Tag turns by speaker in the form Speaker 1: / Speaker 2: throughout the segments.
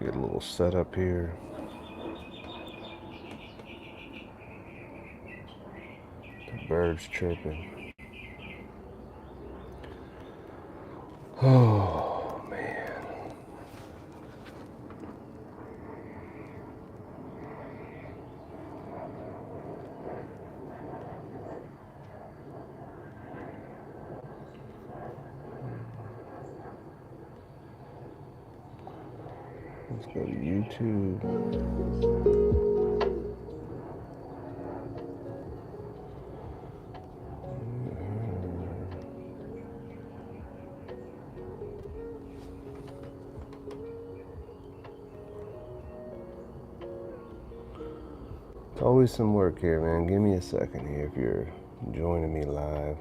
Speaker 1: Get a little setup here. The birds chirping. Oh man. Let's go to YouTube. It's always some work here, man. Give me a second here if you're joining me live.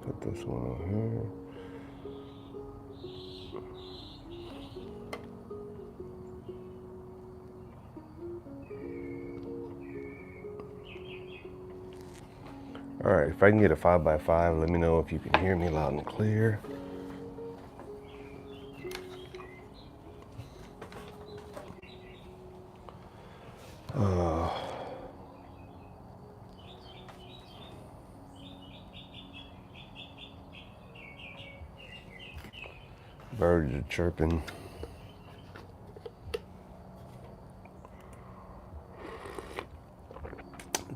Speaker 1: Put this one on here. All right, if I can get a 5x5, let me know if you can hear me loud and clear. Birds are chirping.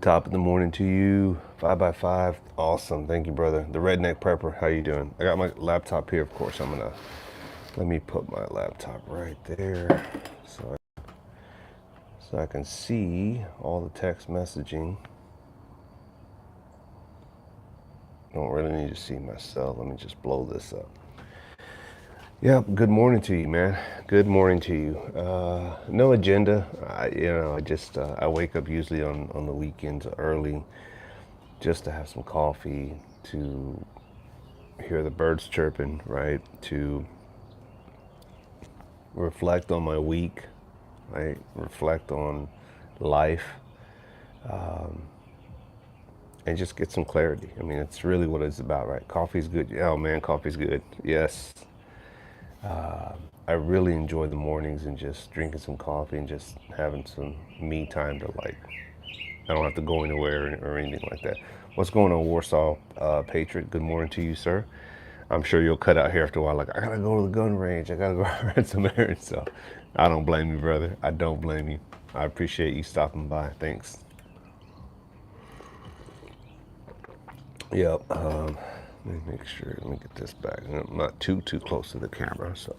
Speaker 1: Top of the morning to you. 5x5, awesome. Thank you, brother. The Redneck Prepper, how you doing? I got my laptop here, of course. Let me put my laptop right there so I can see all the text messaging. Don't really need to see myself. Let me just blow this up. Yeah, good morning to you, man. Good morning to you. No agenda. I wake up usually on the weekends early just to have some coffee, to hear the birds chirping, right? To reflect on my week, right? Reflect on life, and just get some clarity. I mean, it's really what it's about, right? Coffee's good. Oh man, coffee's good. Yes. I really enjoy the mornings and just drinking some coffee and just having some me time to like, I don't have to go anywhere or anything like that. What's going on, Warsaw Patriot? Good morning to you, sir. I'm sure you'll cut out here after a while. Like, I gotta go to the gun range. I gotta go run some errands. So, I don't blame you, brother. I don't blame you. I appreciate you stopping by. Thanks. Yep. Let me make sure. Let me get this back. I'm not too close to the camera. So,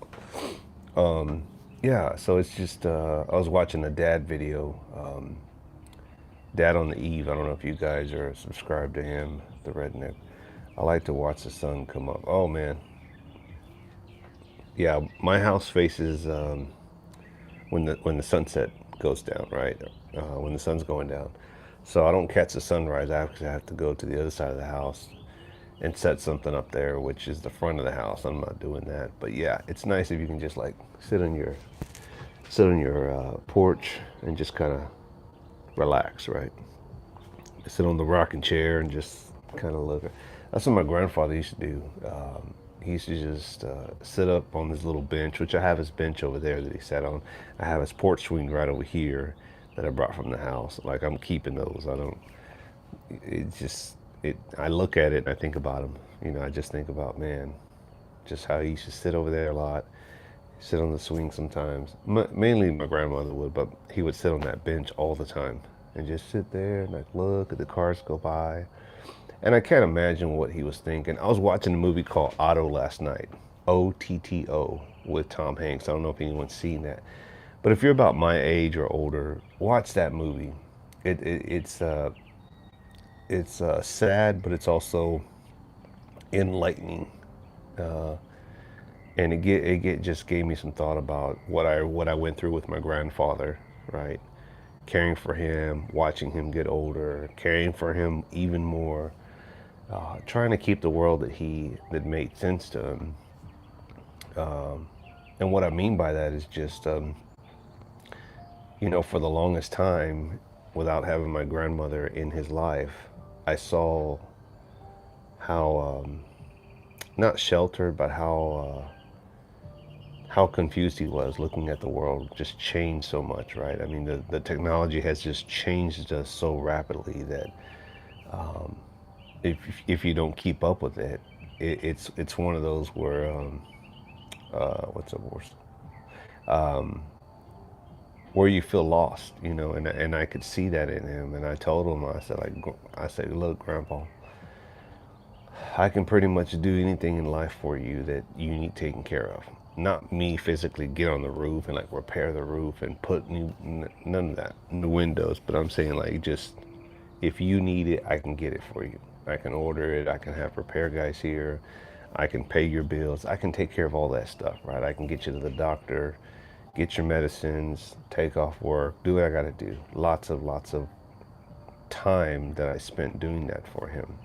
Speaker 1: yeah. So it's just I was watching a dad video. Dad on the Eve. I don't know if you guys are subscribed to him, the redneck. I like to watch the sun come up. Oh man. Yeah, my house faces when the sunset goes down, right? When the sun's going down. So I don't catch the sunrise. I actually have to go to the other side of the house and set something up there, which is the front of the house. I'm not doing that, but yeah, it's nice if you can just like sit on your porch and just kind of relax, right? Sit on the rocking chair and just kind of look. That's what my grandfather used to do. He used to just sit up on this little bench, which I have his bench over there that he sat on. I have his porch swing right over here that I brought from the house. Like I'm keeping those. I don't. It just it. I look at it and I think about him. I just think about man, just how he used to sit over there a lot. Sit on the swing sometimes. Mainly my grandmother would, but he would sit on that bench all the time and just sit there and like look at the cars go by. And I can't imagine what he was thinking. I was watching a movie called Otto last night, OTTO, with Tom Hanks. I don't know if anyone's seen that, but if you're about my age or older, watch that movie. It's sad, but it's also enlightening, and it just gave me some thought about what I went through with my grandfather, right? Caring for him, watching him get older, caring for him even more, trying to keep the world that made sense to him. And what I mean by that is just, for the longest time, without having my grandmother in his life, I saw how not sheltered, but how how confused he was looking at the world just changed so much, right? I mean, the technology has just changed us so rapidly that if if you don't keep up with it, it's one of those where what's the worst? Where you feel lost, you know, and I could see that in him, and I told him, I said, like, I said, look, Grandpa, I can pretty much do anything in life for you that you need taken care of. Not me physically get on the roof and like repair the roof and put new, none of that in the windows, but I'm saying like just if you need it, I can get it for you. I can order it. I can have repair guys here. I can pay your bills. I can take care of all that stuff, right? I can get you to the doctor, get your medicines, take off work, do what I got to do. Lots of time that I spent doing that for him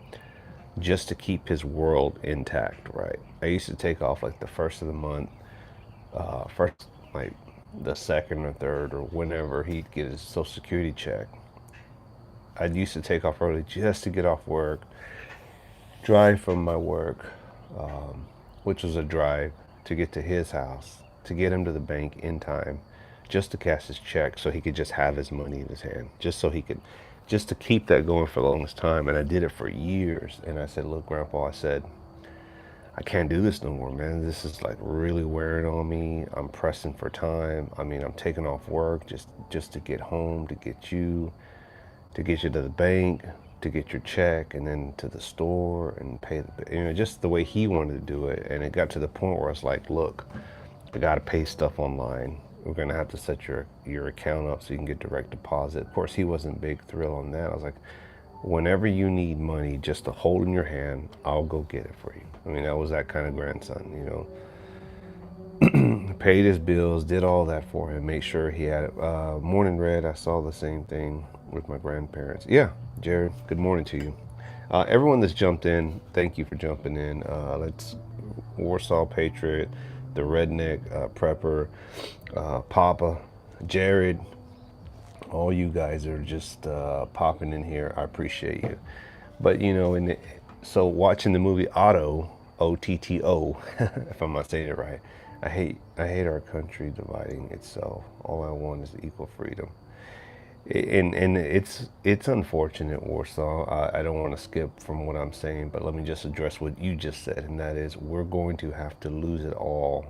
Speaker 1: just to keep his world intact, right? I used to take off like the first of the month, first, like the second or third, or whenever he'd get his Social Security check. I used to take off early just to get off work, drive from my work, which was a drive, to get to his house, to get him to the bank in time, just to cash his check so he could just have his money in his hand, just so he could, just to keep that going for the longest time. And I did it for years. And I said, look, Grandpa, I said, I can't do this no more, man. This is like really wearing on me. I'm pressing for time. I mean, I'm taking off work just to get home, to get you to the bank, to get your check, and then to the store and pay the, you know, just the way he wanted to do it. And it got to the point where I was like, look, I got to pay stuff online. We're going to have to set your account up so you can get direct deposit. Of course, he wasn't big thrill on that. I was like, whenever you need money just to hold in your hand, I'll go get it for you. I mean, I was that kind of grandson, you know. Paid his bills, did all that for him, make sure he had it. Morning Red, I saw the same thing with my grandparents. Yeah, Jared, good morning to you. Everyone that's jumped in, thank you for jumping in. Let's Warsaw Patriot, the Redneck Prepper, Papa, Jared, all you guys are just popping in here. I appreciate you. But you know, so watching the movie Otto, if I'm not saying it right, I hate our country dividing itself. All I want is equal freedom. And it's unfortunate, Warsaw. I don't want to skip from what I'm saying, but let me just address what you just said, and that is we're going to have to lose it all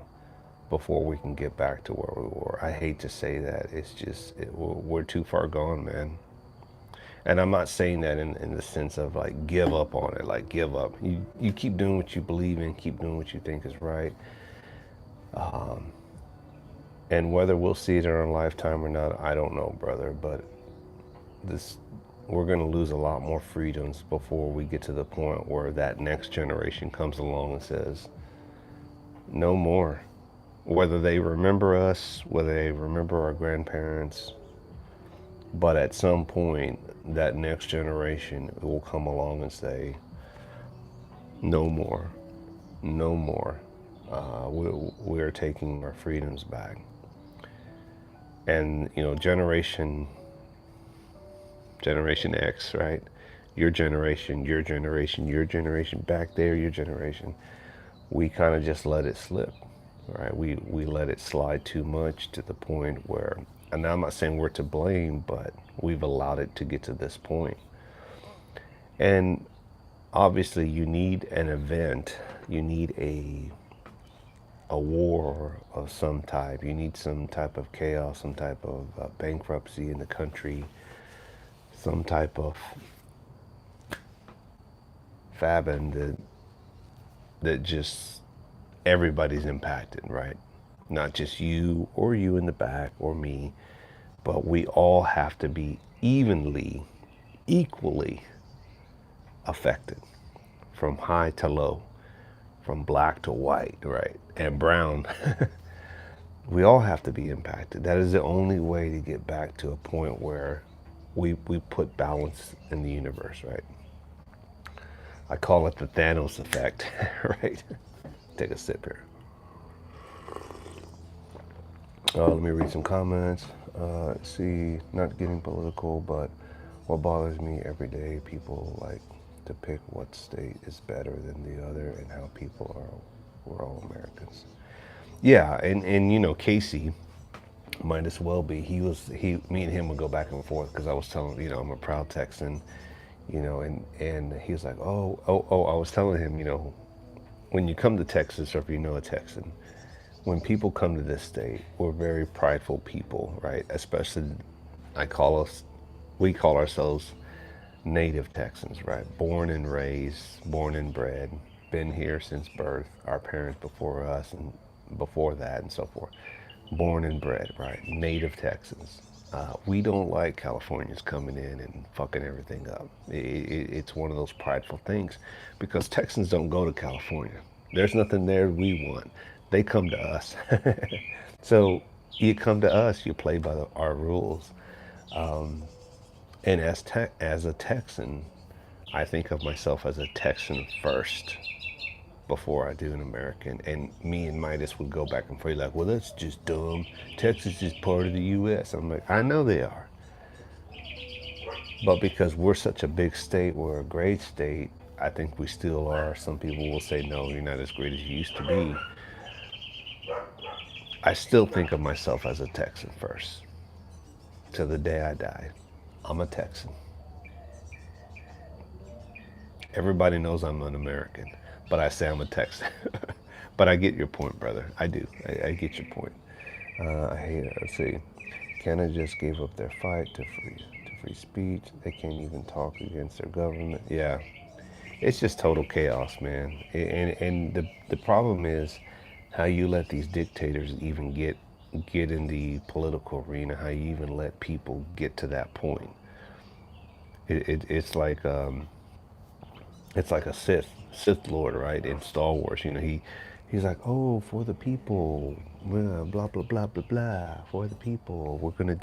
Speaker 1: before we can get back to where we were. I hate to say that. It's just we're too far gone, man. And I'm not saying that in the sense of like give up on it, like give up. You keep doing what you believe in, keep doing what you think is right. And whether we'll see it in our lifetime or not, I don't know, brother. But this, we're going to lose a lot more freedoms before we get to the point where that next generation comes along and says, no more. Whether they remember us, whether they remember our grandparents, but at some point, that next generation will come along and say, no more, no more. We're taking our freedoms back. And, you know, Generation X, right? Your generation, your generation, your generation, back there, your generation. We kind of just let it slip, right? We let it slide too much to the point where, and I'm not saying we're to blame, but we've allowed it to get to this point. And obviously you need an event, you need a war of some type, you need some type of chaos, some type of bankruptcy in the country, some type of famine that just everybody's impacted, right? Not just you or you in the back or me, but we all have to be equally affected, from high to low, from black to white, right? And brown. We all have to be impacted. That is the only way to get back to a point where we put balance in the universe, right? I call it the Thanos effect, right? Take a sip here. Let me read some comments. See, not getting political, but what bothers me every day, people like to pick what state is better than the other and how people are, we're all Americans. Yeah, and Casey might as well be. Me and him would go back and forth because I was telling I'm a proud Texan, and he was like, oh, I was telling him, when you come to Texas, or if you know a Texan, when people come to this state, we're very prideful people, right? Especially, I call us, we call ourselves native Texans, right? Born and raised, born and bred, been here since birth, our parents before us and before that and so forth. Born and bred, right? Native Texans. We don't like Californians coming in and fucking everything up. It's one of those prideful things because Texans don't go to California. There's nothing there we want. They come to us. So you come to us, you play by our rules. And as a Texan, I think of myself as a Texan first before I do an American. And me and Midas would go back and forth like, well, that's just dumb. Texas is part of the U.S. I'm like, I know they are. But because we're such a big state, we're a great state, I think we still are. Some people will say, no, you're not as great as you used to be. I still think of myself as a Texan first. To the day I die, I'm a Texan. Everybody knows I'm an American, but I say I'm a Texan. But I get your point, brother. I do. I get your point. I hate it. Let's see. Canada just gave up their fight to free speech. They can't even talk against their government. Yeah, it's just total chaos, man. And the problem is how you let these dictators even get in the political arena. How you even let people get to that point. It's like a Sith Lord, right? In Star Wars, he's like, oh, for the people, blah blah blah blah blah blah, for the people, we're gonna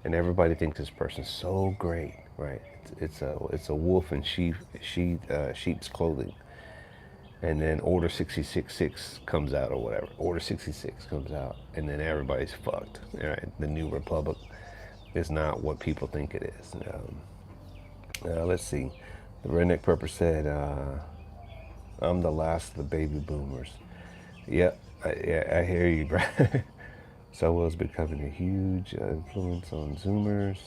Speaker 1: and everybody thinks this person's so great, right? It's a wolf in sheep's clothing, and then Order 666 comes out or whatever. Order 66 comes out, and then everybody's fucked. Right? The New Republic is not what people think it is. Let's see. The redneck purpose said, I'm the last of the baby boomers. Yep, I hear you, bro. Sowell's becoming a huge influence on Zoomers.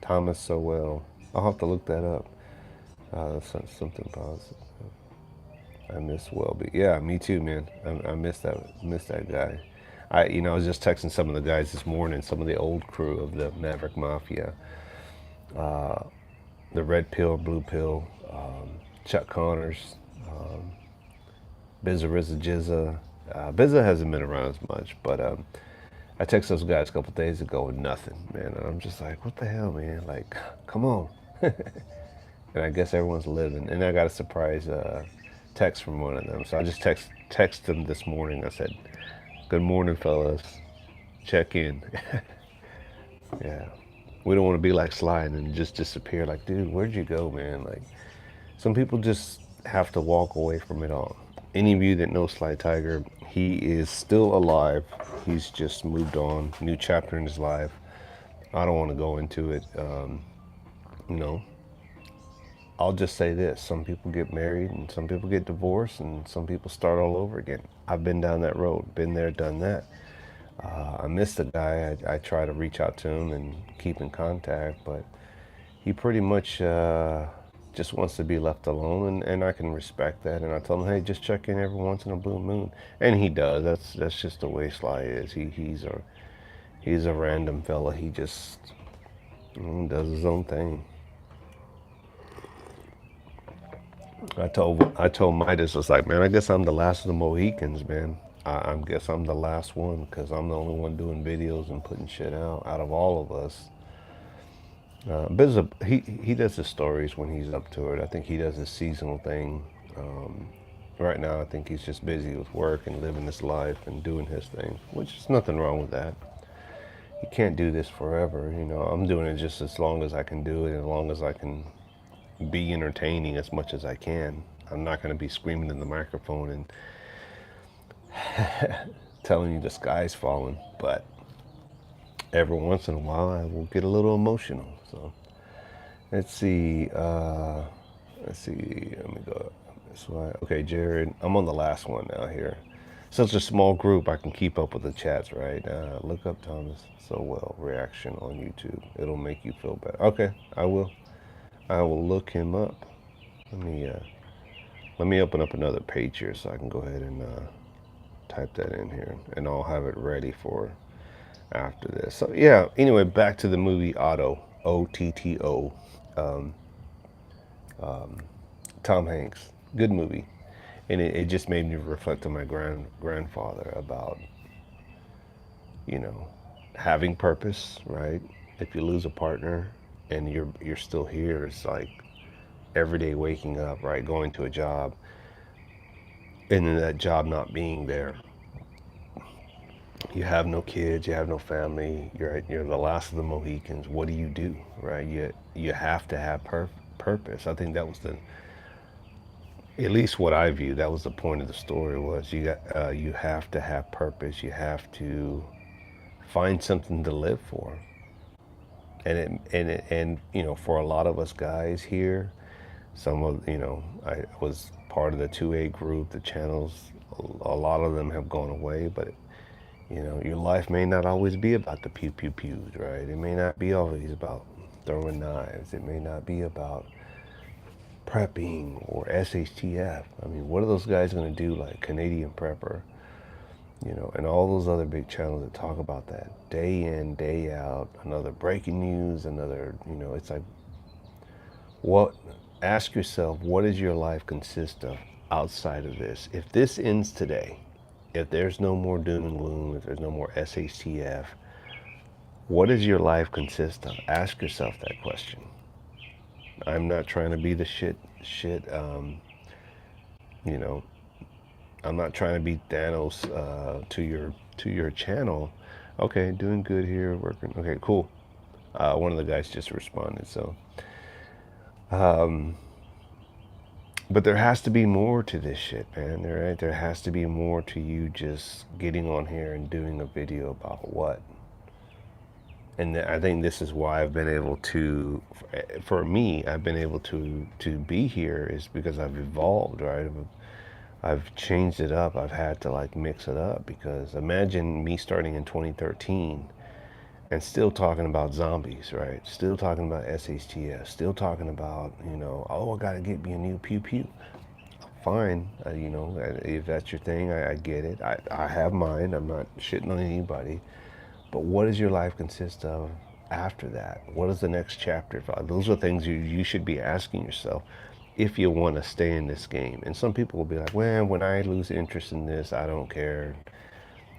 Speaker 1: Thomas Sowell. I'll have to look that up. Something positive. I miss Welby. Yeah, me too, man. I miss that guy. I was just texting some of the guys this morning, some of the old crew of the Maverick Mafia, the Red Pill, Blue Pill, Chuck Connors, Bizza Rizza Jizza. Bizza hasn't been around as much, but I texted those guys a couple days ago and nothing, man. And I'm just like, what the hell, man? Like, come on. And I guess everyone's living. And I got a surprise text from one of them. So I just text them this morning. I said, good morning, fellas. Check in. Yeah. We don't want to be like Sly and just disappear. Like, dude, where'd you go, man? Like, some people just have to walk away from it all. Any of you that know Sly Tiger, he is still alive. He's just moved on. New chapter in his life. I don't want to go into it. You know, I'll just say this. Some people get married and some people get divorced and some people start all over again. I've been down that road, been there, done that. I miss the guy. I try to reach out to him and keep in contact, but he pretty much just wants to be left alone, and I can respect that. And I tell him, hey, just check in every once in a blue moon, and he does. That's just the way Sly is. He's a random fella. He just does his own thing. I told Midas, I was like, man, I guess I'm the last of the Mohicans, man. I guess I'm the last one because I'm the only one doing videos and putting shit out of all of us. Biz, he does his stories when he's up to it. I think he does his seasonal thing. Right now, I think he's just busy with work and living his life and doing his thing, which is nothing wrong with that. You can't do this forever. I'm doing it just as long as I can do it, and as long as I can be entertaining as much as I can. I'm not going to be screaming in the microphone and telling you the sky's falling, but every once in a while I will get a little emotional. So let's see. Let me go this way. Okay, Jared, I'm on the last one now here. such a small group, I can keep up with the chats, right? Look up Thomas Sowell reaction on YouTube. It'll make you feel better. Okay, I will. I will look him up. Let me open up another page here so I can go ahead and type that in here, and I'll have it ready for after this. So yeah. Anyway, back to the movie Otto. OTTO. Tom Hanks. Good movie. And it just made me reflect on my grandfather about, you know, having purpose, right? If you lose a partner and you're still here, it's like every day waking up, right, going to a job, and then that job not being there. You have no kids, you have no family, you're the last of the Mohicans. What do, right? You have to have purpose. I think that was the, at least what I view, that was the point of the story, was you have to have purpose. You have to find something to live for. And you know, for a lot of us guys here, some of, you know, I was part of the 2A group, the channels, a lot of them have gone away, but you know, your life may not always be about the pew pew pews, right? It may not be always about throwing knives. It may not be about prepping or SHTF. I mean, what are those guys going to do, like Canadian Prepper, you know, and all those other big channels that talk about that day in, day out, another breaking news, another, you know, it's like, what, ask yourself, what does your life consist of outside of this? If this ends today, if there's no more doom and gloom, if there's no more SHTF, what does your life consist of? Ask yourself that question. I'm not trying to be the you know, I'm not trying to be Thanos to your channel. Okay, doing good here, working. Okay, cool. One of the guys just responded. So, but there has to be more to this shit, man. There has to be more to you just getting on here and doing a video about what. And I think this is why I've been able to, for me, I've been able to be here, is because I've evolved, right? I've changed it up. I've had to like mix it up, because imagine me starting in 2013 and still talking about zombies, right? Still talking about SHTS, still talking about, you know, oh, I gotta get me a new pew pew. Fine, you know, if that's your thing, I get it. I have mine. I'm not shitting on anybody. But what does your life consist of after that? What is the next chapter? Those are things you should be asking yourself if you want to stay in this game. And some people will be like, well, when I lose interest in this, I don't care.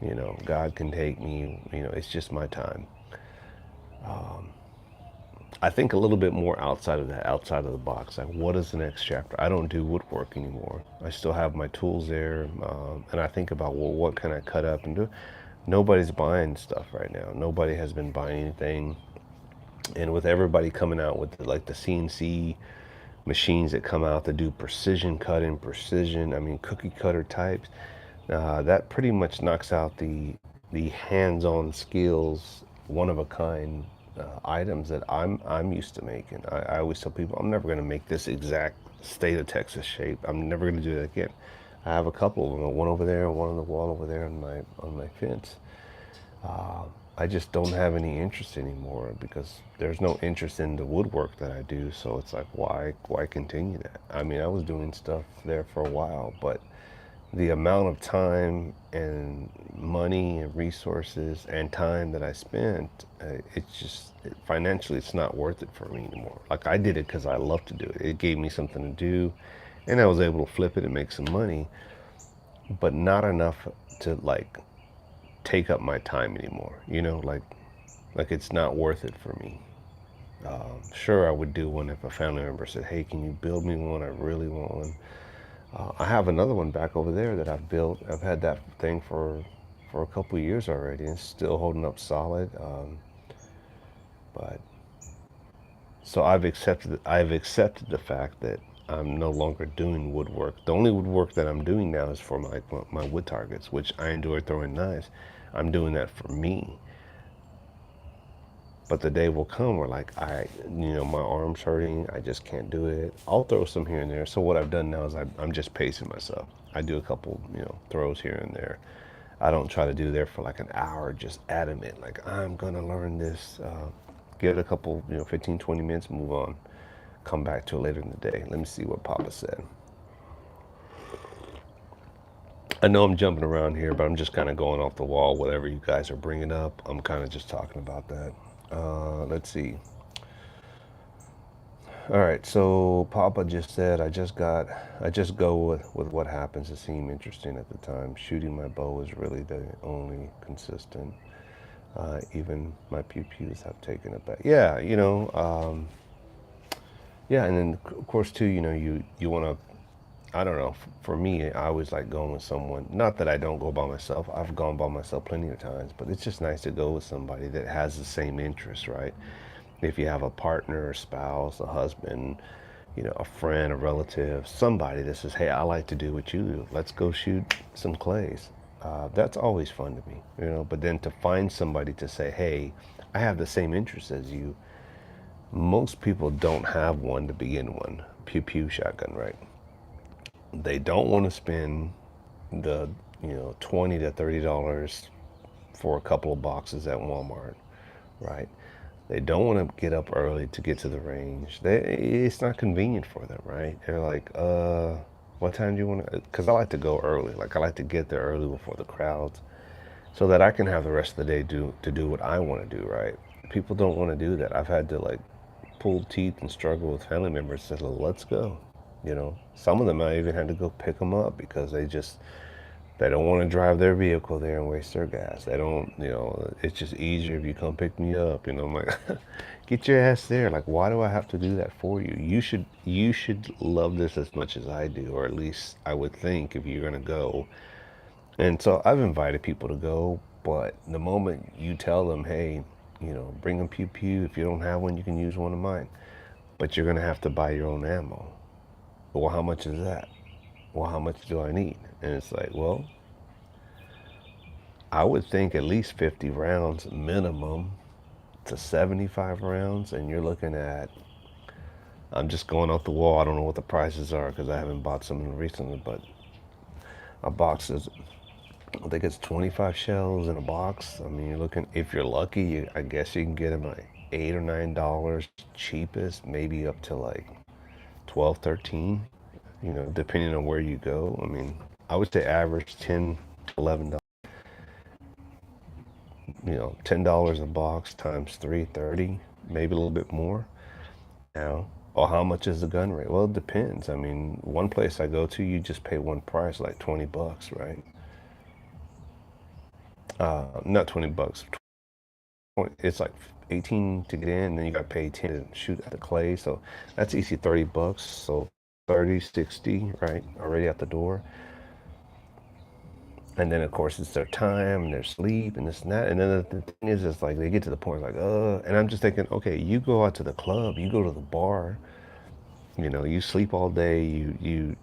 Speaker 1: You know, God can take me. You know, it's just my time. I think a little bit more outside of that, outside of the box. Like, what is the next chapter? I don't do woodwork anymore. I still have my tools there. And I think about, well, what can I cut up and do? Nobody's buying stuff right now. Nobody has been buying anything. And with everybody coming out with like the CNC machines that come out to do precision cutting, precision, I mean, cookie cutter types, that pretty much knocks out the hands-on skills, one of a kind items that I'm used to making. I always tell people, I'm never going to make this exact state of Texas shape. I'm never going to do that again. I have a couple of them, one over there, one on the wall over there on my fence. I just don't have any interest anymore, because there's no interest in the woodwork that I do. So it's like, why continue that? I mean, I was doing stuff there for a while, but the amount of time and money and resources and time that I spent, it's just, financially, it's not worth it for me anymore. Like, I did it because I love to do it. It gave me something to do, and I was able to flip it and make some money, but not enough to like take up my time anymore. You know, like it's not worth it for me. Sure, I would do one if a family member said, hey, can you build me one? I really want one. I have another one back over there that I've built. I've had that thing for a couple of years already, and it's still holding up solid. But so I've accepted the fact that I'm no longer doing woodwork. The only woodwork that I'm doing now is for my wood targets, which I enjoy throwing knives. I'm doing that for me. But the day will come where like my arm's hurting, I just can't do it. I'll throw some here and there. So what I've done now is I'm just pacing myself. I do a couple, throws here and there. I don't try to do there for like an hour, just adamant, like I'm gonna learn this. Give it a couple, 15, 20 minutes, move on. Come back to it later in the day. Let me see what Papa said. I know I'm jumping around here, but I'm just kind of going off the wall. Whatever you guys are bringing up, I'm kind of just talking about that. Let's see. All right, so Papa just said, I just go with what happens to seem interesting at the time. Shooting my bow is really the only consistent. Even my pew-pews have taken it back. Yeah, yeah, and then of course too, you want to, I don't know, for me, I always like going with someone. Not that I don't go by myself. I've gone by myself plenty of times, but it's just nice to go with somebody that has the same interests, right? If you have a partner, a spouse, a husband, a friend, a relative, somebody that says, hey, I like to do what you do. Let's go shoot some clays. That's always fun to me. But then to find somebody to say, hey, I have the same interests as you. Most people don't have one to begin one. Pew pew shotgun, right? They don't want to spend the, $20 to $30 for a couple of boxes at Walmart, right? They don't want to get up early to get to the range. It's not convenient for them, right? They're like, what time do you want to? Because I like to go early. Like I like to get there early before the crowds, so that I can have the rest of the day to do what I want to do, right? People don't want to do that. I've had to like pull teeth and struggle with family members. Said, let's go. Some of them I even had to go pick them up because they don't want to drive their vehicle there and waste their gas. They don't, it's just easier if you come pick me up. I'm like, get your ass there. Like, why do I have to do that for you? You should love this as much as I do, or at least I would think if you're gonna go. And so I've invited people to go, but the moment you tell them, hey, bring a pew pew. If you don't have one, you can use one of mine. But you're gonna have to buy your own ammo. Well, how much is that? Well, how much do I need? And it's like, well, I would think at least 50 rounds minimum to 75 rounds. And you're looking at, I'm just going off the wall. I don't know what the prices are because I haven't bought some recently, but a box is, I think it's 25 shells in a box. I mean, you're looking, if you're lucky, I guess you can get them like $8 or $9 cheapest, maybe up to like 12, 13, depending on where you go. I mean, I would say average 10 to $11. $10 a box times 330, maybe a little bit more. Now, or how much is the gun rate? Well, it depends. I mean, one place I go to, you just pay one price, like $20, right? Not $20. It's like 18 to get in, and then you got to pay 10 to shoot at the clay. So that's easy, $30. So 30, 60, right? Already at the door. And then of course it's their time and their sleep and this and that. And then the thing is, it's like they get to the point like, and I'm just thinking, okay, you go out to the club, you go to the bar, you sleep all day, you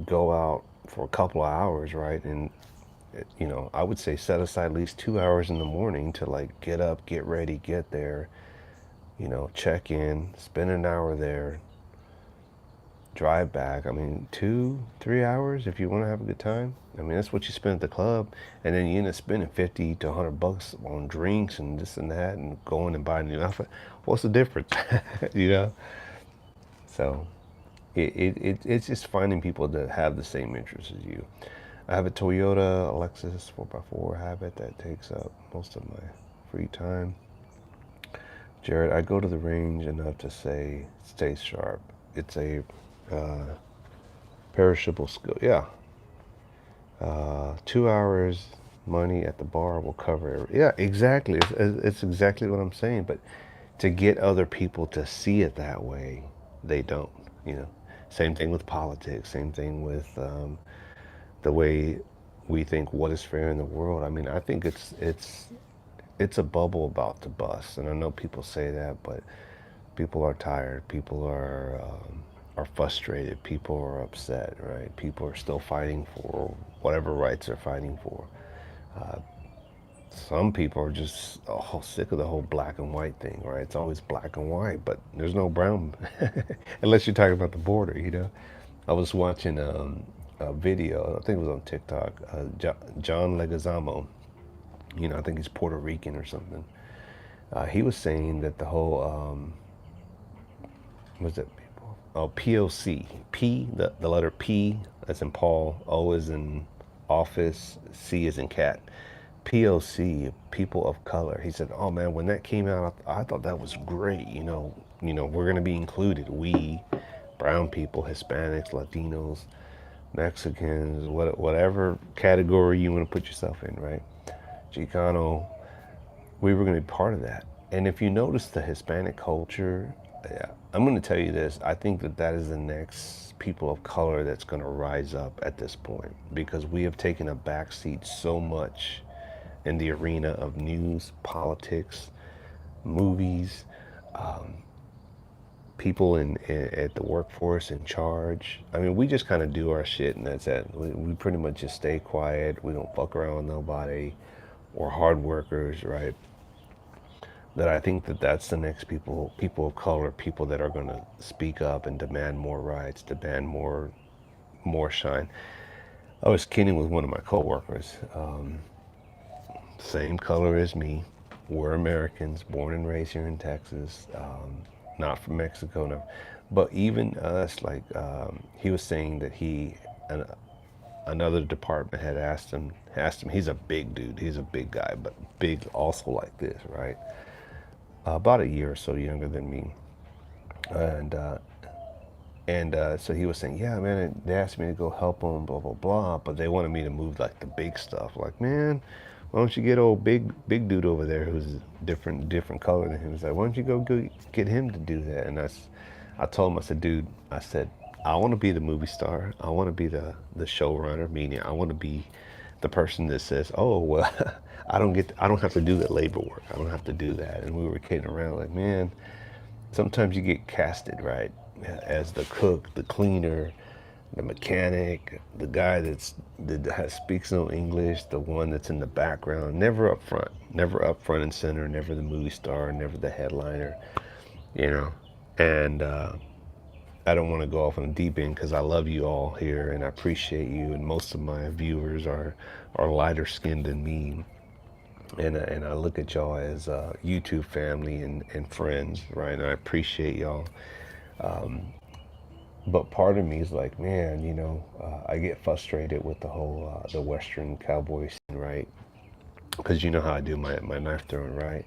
Speaker 1: go out for a couple of hours, right? And I would say set aside at least 2 hours in the morning to like get up, get ready, get there, check in, spend an hour there, drive back. I mean, 2, 3 hours if you want to have a good time. I mean, that's what you spend at the club, and then you end up spending 50 to $100 on drinks and this and that, and going and buying a new outfit. What's the difference? you know. So, it's just finding people that have the same interests as you. I have a Toyota Lexus 4x4 Habit that takes up most of my free time. Jared, I go to the range enough to say stay sharp. It's a uh, perishable skill. Yeah. 2 hours money at the bar will cover it. Yeah, exactly. It's exactly what I'm saying. But to get other people to see it that way, they don't. You know, same thing with politics. Same thing with the way we think what is fair in the world. I mean, I think it's a bubble about to bust, and I know people say that, but people are tired. People are frustrated. People are upset. Right? People are still fighting for whatever rights they're fighting for. Uh, some people are just sick of the whole black and white thing, right? It's always black and white, but there's no brown, unless you're talking about the border, you know? I was watching a video, I think it was on TikTok, John Leguizamo, you know, I think he's Puerto Rican or something. He was saying that the whole, what's that people? Oh, POC. P, the letter P as in Paul, O is in office, C is in cat. POC, people of color. He said, "Oh man, when that came out, I thought that was great. We're gonna be included. We, brown people, Hispanics, Latinos, Mexicans, whatever category you want to put yourself in, right? Chicano, we were gonna be part of that. And if you notice the Hispanic culture, yeah, I'm gonna tell you this. I think that that is the next people of color that's gonna rise up at this point because we have taken a backseat so much in the arena of news, politics, movies, people at the workforce in charge. I mean, we just kind of do our shit and that's it. We pretty much just stay quiet. We don't fuck around with nobody. We're hard workers, right? That I think that that's the next people of color, people that are going to speak up and demand more rights, demand more shine. I was kidding with one of my coworkers. Same color as me. We're Americans, born and raised here in Texas, not from Mexico. No. But even us, like he was saying that another department had asked him. He's a big dude. He's a big guy, but big also like this, right? About a year or so younger than me, and so he was saying, yeah, man, they asked me to go help them, blah blah blah, but they wanted me to move like the big stuff. Like, man, why don't you get old big dude over there who's different color than him? He's like, why don't you go get him to do that? And I told him, I said, dude, I said, I want to be the movie star. I want to be the showrunner, meaning I want to be the person that says, oh well, I don't have to do that labor work. I don't have to do that. And we were kidding around like, man, sometimes you get casted, right? As the cook, the cleaner, the mechanic, the guy that speaks no English, the one that's in the background, never up front and center, never the movie star, never the headliner, you know. And I don't want to go off on a deep end because I love you all here and I appreciate you. And most of my viewers are lighter skinned than me. And I look at y'all as YouTube family and friends, right? And I appreciate y'all. But part of me is like, man, I get frustrated with the whole the Western cowboy scene, right? Because you know how I do my knife throwing, right?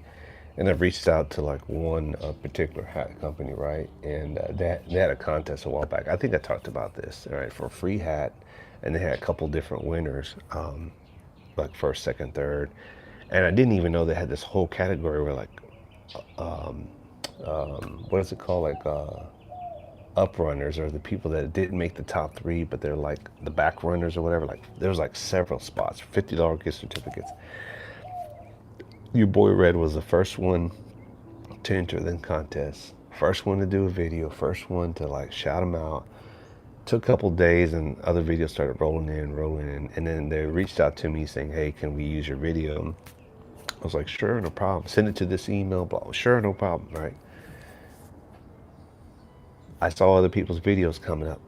Speaker 1: And I've reached out to like one particular hat company, right? And they had a contest a while back. I think I talked about this, right? For a free hat, and they had a couple different winners, like first, second, third, and I didn't even know they had this whole category where like, what is it called, like uprunners, or the people that didn't make the top three, but they're like the back runners or whatever. Like there was like several spots, $50 gift certificates. Your boy Red was the first one to enter the contest, first one to do a video, first one to like shout them out. Took a couple days and other videos started rolling in, and then they reached out to me saying, hey, can we use your video? I was like, sure, no problem. Send it to this email, blah, sure, no problem, right? I saw other people's videos coming up.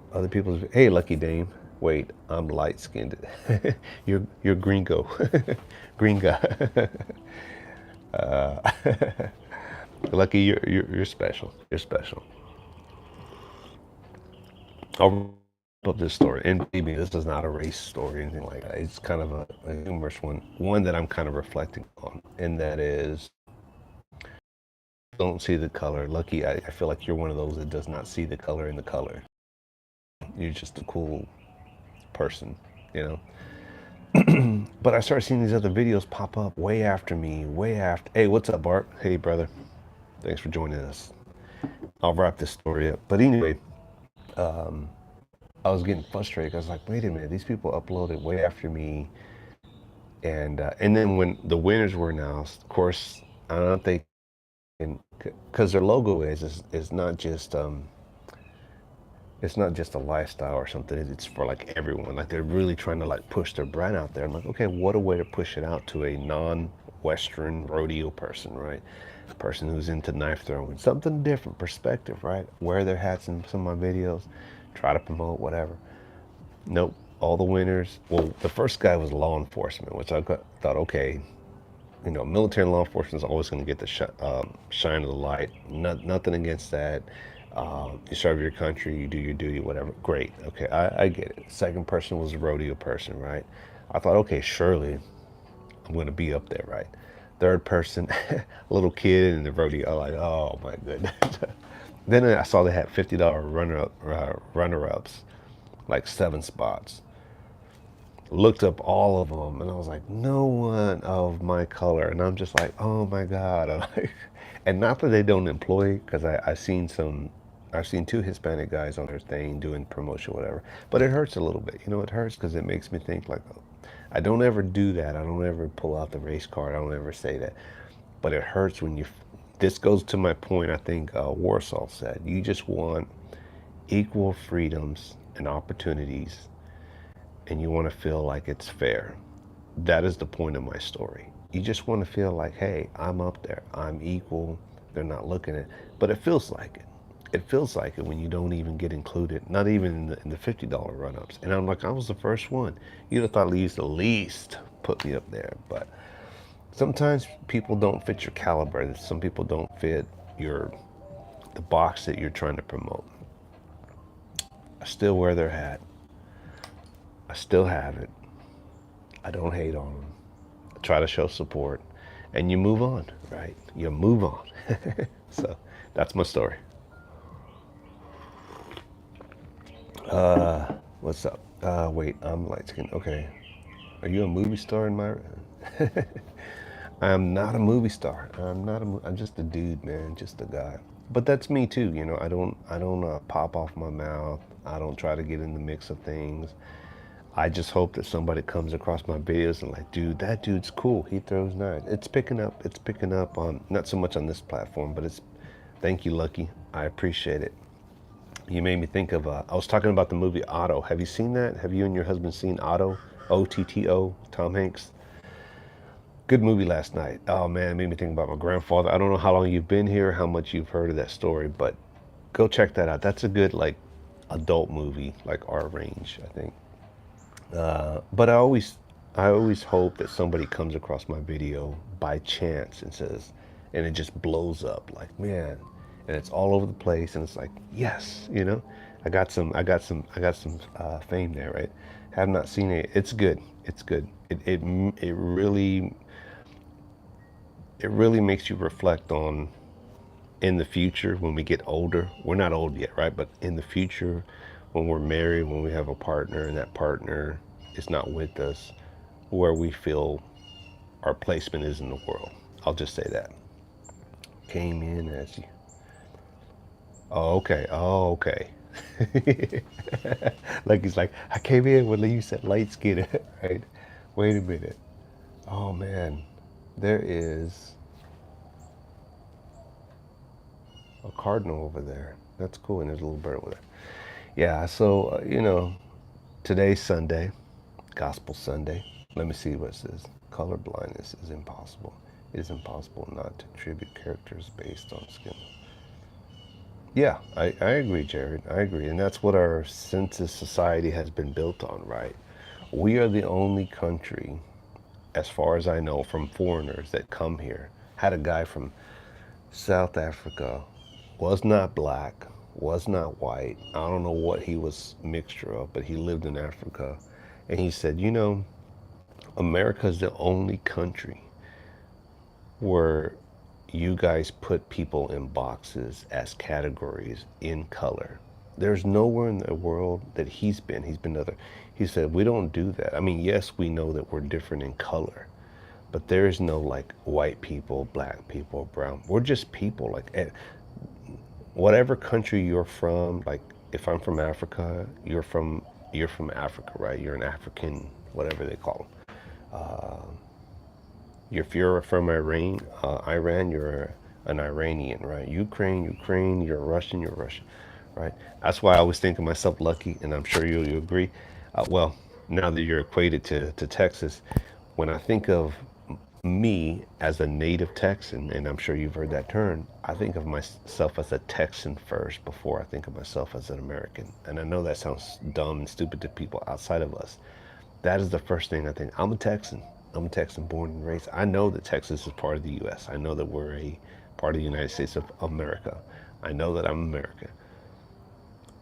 Speaker 1: Hey, Lucky Dame. Wait, I'm light skinned. you're gringo, green guy. Lucky, you're special. You're special. I'll wrap up this story, and believe me, this is not a race story or anything like that. It's kind of a humorous one that I'm kind of reflecting on, and that is, don't see the color. Lucky, I feel like you're one of those that does not see the color in the color. You're just a cool person, you know. But I started seeing these other videos pop up way after me, way after. Hey, what's up, Bart? Hey, brother. Thanks for joining us. I'll wrap this story up. But anyway, I was getting frustrated. I was like, wait a minute, these people uploaded way after me. And then when the winners were announced, of course, I don't think, because their logo is not just it's not just a lifestyle or something. It's for like everyone. Like they're really trying to like push their brand out there. I'm like, okay, what a way to push it out to a Western rodeo person, right? Person who's into knife throwing, something different perspective, right? Wear their hats in some of my videos, try to promote whatever. Nope. All the winners. Well, the first guy was law enforcement, which thought, okay, military and law enforcement is always going to get the shine of the light. Nothing against that. You serve your country, you do your duty, whatever. Great. Okay, I get it. Second person was a rodeo person, right? I thought, okay, surely I'm going to be up there, right? Third person, little kid in the rodeo. I'm like, oh my goodness. Then I saw they had $50 runner-ups, like 7 spots. Looked up all of them, and I was like, no one of my color. And I'm just like, oh my God. I'm like, and not that they don't employ, because I've seen 2 Hispanic guys on their thing doing promotion, whatever. But it hurts a little bit. It hurts because it makes me think like, oh, I don't ever do that. I don't ever pull out the race card. I don't ever say that. But it hurts when this goes to my point, I think Warsaw said, you just want equal freedoms and opportunities, and you want to feel like it's fair. That is the point of my story. You just want to feel like, hey, I'm up there. I'm equal. They're not looking at it. But it feels like it. It feels like it when you don't even get included, not even in the $50 run-ups. And I'm like, I was the first one. You'd have thought at least put me up there. But sometimes people don't fit your caliber. Some people don't fit the box that you're trying to promote. I still wear their hat. I still have it. I don't hate on them. I try to show support, and you move on, right? You move on. So that's my story. What's up? Wait, I'm light skinned. Okay. Are you a movie star in my? I'm not a movie star. I'm just a dude, man. Just a guy. But that's me too. I don't pop off my mouth. I don't try to get in the mix of things. I just hope that somebody comes across my videos and like, dude, that dude's cool. He throws knives. It's picking up. It's picking up on, not so much on this platform, but thank you, Lucky. I appreciate it. You made me think of, I was talking about the movie Otto. Have you seen that? Have you and your husband seen Otto? O-T-T-O, Tom Hanks. Good movie last night. Oh man, it made me think about my grandfather. I don't know how long you've been here, how much you've heard of that story, but go check that out. That's a good like adult movie, like our range, I think. But I always hope that somebody comes across my video by chance and says, and it just blows up like, man, and it's all over the place, and it's like, yes, I got some fame there, right? Have not seen it. It's good. It's good. It really makes you reflect on in the future when we get older. We're not old yet, right? But in the future, when we're married, when we have a partner and that partner is not with us, where we feel our placement is in the world. I'll just say that. Came in as you. Oh, okay. Oh, okay. Like he's like, I came in when you said light skin, right? Wait a minute. Oh man, there is a cardinal over there. That's cool, and there's a little bird with it. Yeah. So today's Sunday, Gospel Sunday. Let me see what it says. Color blindness is impossible. It is impossible not to attribute characters based on skin. Yeah, I agree, Jared. I agree. And that's what our census society has been built on, right? We are the only country, as far as I know, from foreigners that come here. Had a guy from South Africa, was not black, was not white. I don't know what he was mixture of, but he lived in Africa. And he said, America is the only country where you guys put people in boxes as categories in color. There's nowhere in the world that he's been other. He said, we don't do that. I mean, yes, we know that we're different in color, but there is no like white people, black people, brown. We're just people. Like whatever country you're from, like if I'm from Africa, you're from Africa, right? You're an African, whatever they call them. If you're from Iran, you're an Iranian, right? Ukraine, you're Russian, right? That's why I always think of myself lucky, and I'm sure you agree. Well, now that you're equated to Texas, when I think of Me as a native Texan, and I'm sure you've heard that term, I think of myself as a Texan first before I think of myself as an American. And I know that sounds dumb and stupid to people outside of us. That is the first thing I think. I'm a Texan. I'm a Texan born and raised. I know that Texas is part of the U.S. I know that we're a part of the United States of America. I know that I'm American.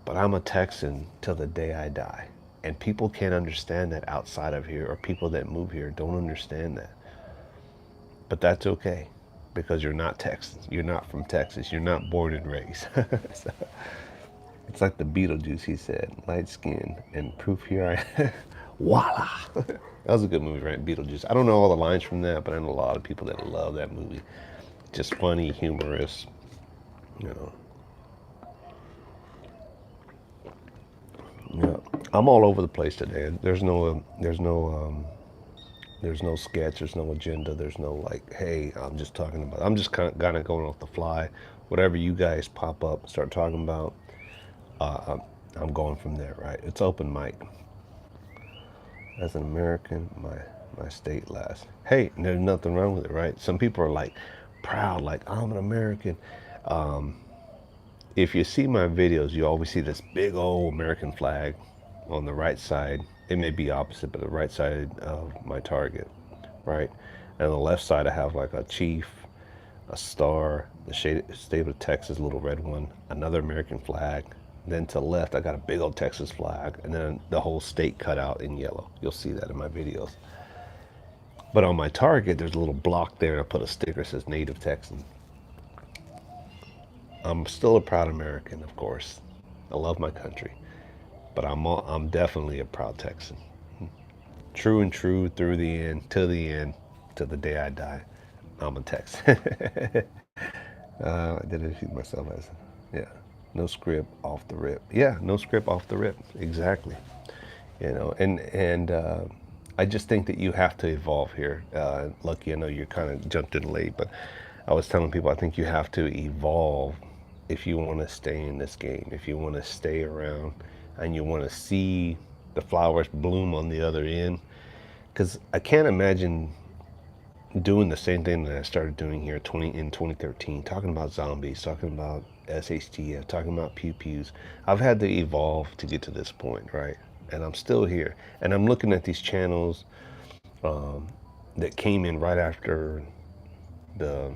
Speaker 1: But I'm a Texan till the day I die. And people can't understand that outside of here, or people that move here don't understand that. But that's okay because you're not Texan. You're not from Texas. You're not born and raised. So, it's like the Beetlejuice, he said, light skin and proof here I voila. That was a good movie, right? Beetlejuice. I don't know all the lines from that, but I know a lot of people that love that movie. Just funny, humorous, you know. Yeah, I'm all over the place today. There's no sketch. There's no agenda. There's no like, hey, I'm just talking about. I'm just kind of going off the fly. Whatever you guys pop up, start talking about, I'm going from there. Right? It's open mic. As an American, my state last. Hey, there's nothing wrong with it, right? Some people are like proud, like I'm an American. If you see my videos, you always see this big old American flag on the right side. It may be opposite, but the right side of my target, right? And on the left side, I have like a chief, a star, the state of Texas, little red one, another American flag. Then to the left, I got a big old Texas flag, and then the whole state cut out in yellow. You'll see that in my videos. But on my target, there's a little block there, and I put a sticker that says Native Texan. I'm still a proud American, of course. I love my country, but I'm definitely a proud Texan. True and true through the end, to the day I die. I'm a Texan. I did it to myself as, yeah, no script off the rip. Yeah, no script off the rip. Exactly. You know, and I just think that you have to evolve here. Lucky, I know you kind of jumped in late, but I was telling people I think you have to evolve if you want to stay in this game, if you want to stay around, and you want to see the flowers bloom on the other end. Because I can't imagine doing the same thing that I started doing here in 2013, talking about zombies, talking about SHTF, talking about pew pews. I've had to evolve to get to this point, right? And I'm still here. And I'm looking at these channels that came in right after the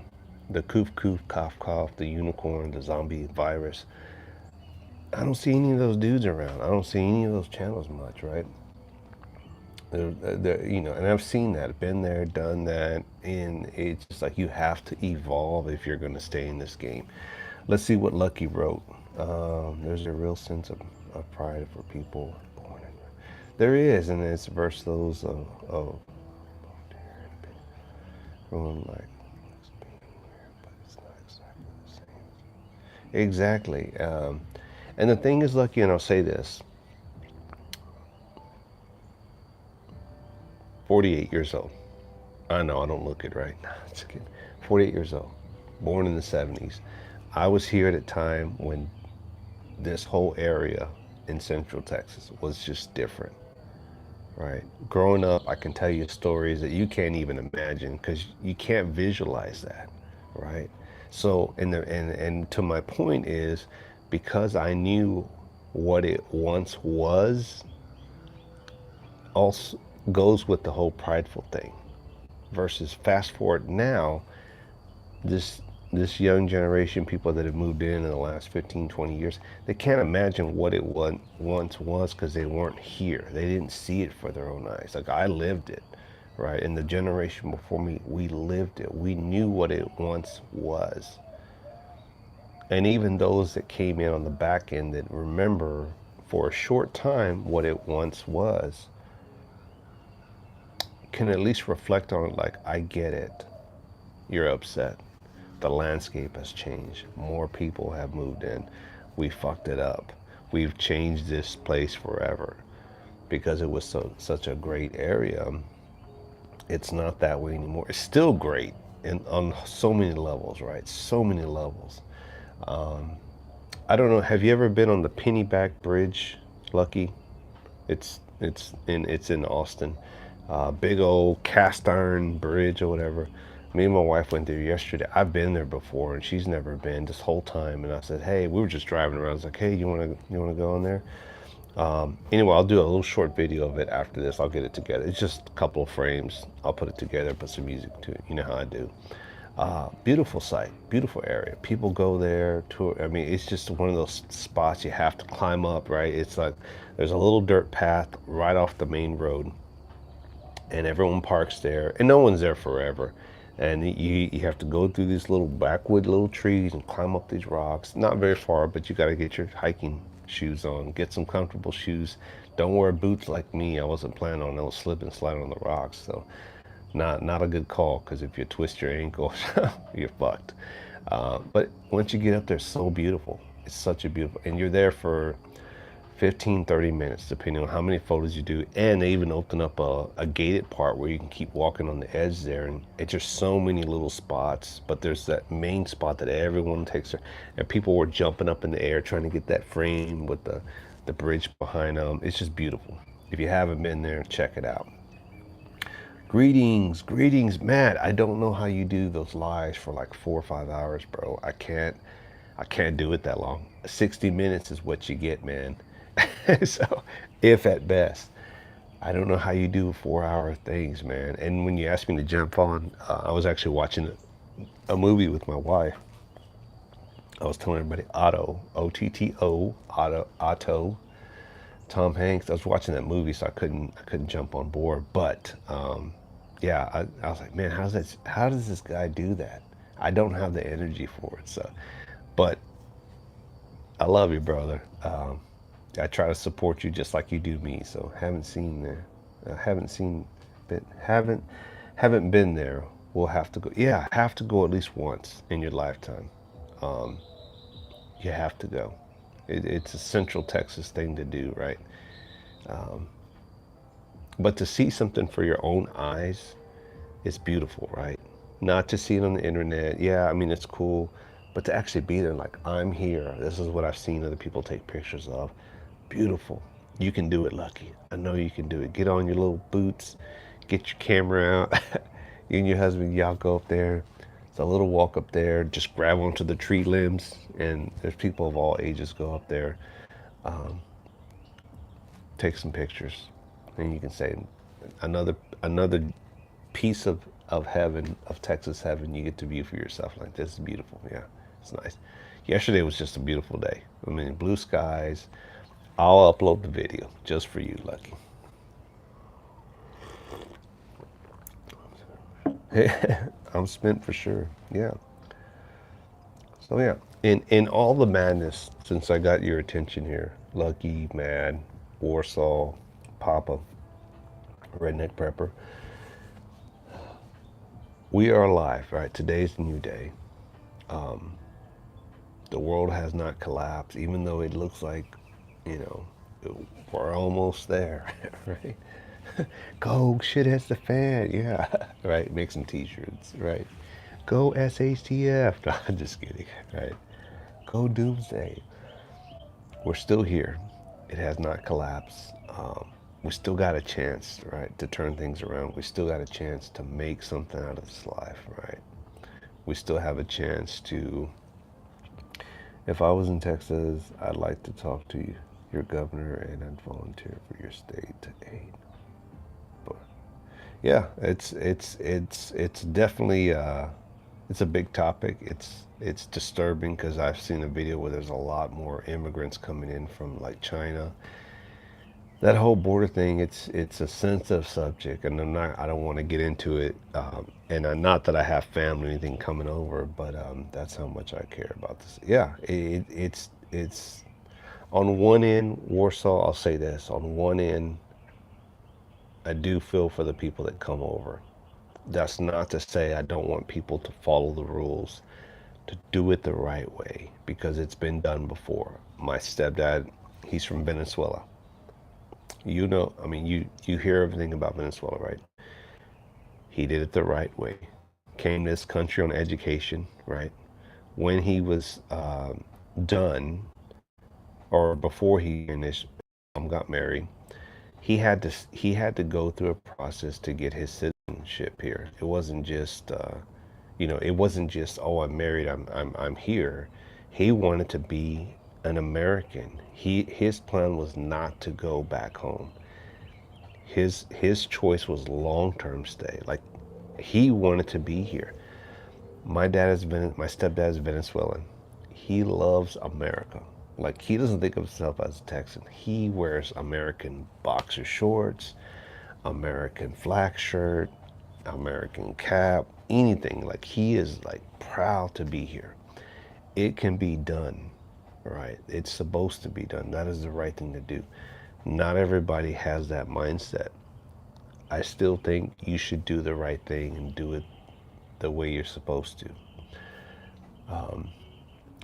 Speaker 1: Koof Koof Cough Cough, the unicorn, the zombie virus. I don't see any of those dudes around. I don't see any of those channels much, right? You know, and I've seen that, been there, done that, and it's just like you have to evolve if you're going to stay in this game. Let's see what Lucky wrote. There's a real sense of pride for people born in. There is, and it's verse those of everyone like, but it's not exactly the same. Exactly. And the thing is, Lucky, and I'll say this, 48 years old. I know I don't look it right. Nah, it's kidding. 48 years old, born in the 70s. I was here at a time when this whole area in Central Texas was just different, right? Growing up, I can tell you stories that you can't even imagine because you can't visualize that, right? So, and to my point is, because I knew what it once was, also goes with the whole prideful thing. Versus fast forward now, this this young generation, people that have moved in the last 15, 20 years, they can't imagine what it once was because they weren't here. They didn't see it for their own eyes. Like I lived it, right? And the generation before me, we lived it. We knew what it once was. And even those that came in on the back end that remember for a short time what it once was, can at least reflect on it like, I get it. You're upset. The landscape has changed. More people have moved in. We fucked it up. We've changed this place forever because it was such a great area. It's not that way anymore. It's still great on so many levels, right? So many levels. I don't know. Have you ever been on the Pennyback Bridge, Lucky? It's in Austin. Big old cast iron bridge or whatever. Me and my wife went there yesterday. I've been there before, and she's never been this whole time. And I said, "Hey, we were just driving around." I was like, "Hey, you wanna go in there?" Anyway, I'll do a little short video of it after this. I'll get it together. It's just a couple of frames. I'll put it together, put some music to it. You know how I do. Beautiful site, beautiful area. People go there to, I mean, it's just one of those spots you have to climb up, right? It's like there's a little dirt path right off the main road, and everyone parks there, and no one's there forever. And you have to go through these little backwood little trees and climb up these rocks. Not very far, but you got to get your hiking shoes on, get some comfortable shoes. Don't wear boots like me. I wasn't planning on those slip and slide on the rocks, so not a good call, because if you twist your ankle, you're fucked. But once you get up there, it's so beautiful. It's such a beautiful, and you're there for 15-30 minutes depending on how many photos you do. And they even open up a gated part where you can keep walking on the edge there, and it's just so many little spots. But there's that main spot that everyone takes there, and people were jumping up in the air trying to get that frame with the bridge behind them. It's just beautiful. If you haven't been there, check it out. Greetings, Matt. I don't know how you do those lives for like 4 or 5 hours, bro. I can't do it that long. 60 minutes is what you get, man. So, if at best, I don't know how you do 4 hour things, man. And when you asked me to jump on, I was actually watching a movie with my wife. I was telling everybody Otto, Otto, Otto, Tom Hanks. I was watching that movie, so I couldn't jump on board. But yeah, I was like, man, how does this guy do that? I don't have the energy for it. So, but I love you, brother. I try to support you just like you do me. So haven't seen, been, haven't been there. We'll have to go. Yeah, have to go at least once in your lifetime. Um, you have to go. It's a Central Texas thing to do, right? Um, but to see something for your own eyes is beautiful, right? Not to see it on the internet. Yeah, I mean it's cool, but to actually be there, like I'm here. This is what I've seen other people take pictures of. Beautiful. You can do it, Lucky. I know you can do it. Get on your little boots, get your camera out. You and your husband, y'all go up there. It's a little walk up there. Just grab onto the tree limbs, and there's people of all ages go up there. Um, Take some pictures, and you can say another piece of heaven, of Texas heaven, you get to view for yourself. Like, this is beautiful. Yeah, it's nice. Yesterday was just a beautiful day. I mean, blue skies. I'll upload the video just for you, Lucky. I'm spent for sure. Yeah. So yeah, in all the madness, since I got your attention here, Lucky, Mad, Warsaw, Papa, Redneck Prepper, we are alive, right? Today's a new day. Um, the world has not collapsed, even though it looks like, you know, we're almost there, right? Go, shit hits the fan, yeah, right? Make some t-shirts, right? Go SHTF. No, I'm just kidding, right? Go Doomsday. We're still here. It has not collapsed. We still got a chance, right, to turn things around. We still got a chance to make something out of this life, right? We still have a chance to. If I was in Texas, I'd like to talk to you, your governor, and I'd volunteer for your state to aid. But yeah, it's definitely it's a big topic. It's disturbing because I've seen a video where there's a lot more immigrants coming in from like China. That whole border thing, it's a sensitive subject, and I don't want to get into it. And not that I have family or anything coming over, but that's how much I care about this. Yeah, it's on one end, Warsaw. I'll say this: on one end, I do feel for the people that come over. That's not to say I don't want people to follow the rules, to do it the right way, because it's been done before. My stepdad, he's from Venezuela. You know, I mean, you hear everything about Venezuela, right? He did it the right way. Came to this country on education, right? When he was done, or before he and his mom got married, he had to go through a process to get his citizenship here. It wasn't just it wasn't just, oh, I'm married, I'm here. He wanted to be an American. His plan was not to go back home. His choice was long-term stay. Like, he wanted to be here. My stepdad is Venezuelan. He loves America. Like, he doesn't think of himself as a Texan. He wears American boxer shorts, American flag shirt, American cap, anything. Like, he is like proud to be here. It can be done, right? It's supposed to be done. That is the right thing to do. Not everybody has that mindset. I still think you should do the right thing and do it the way you're supposed to.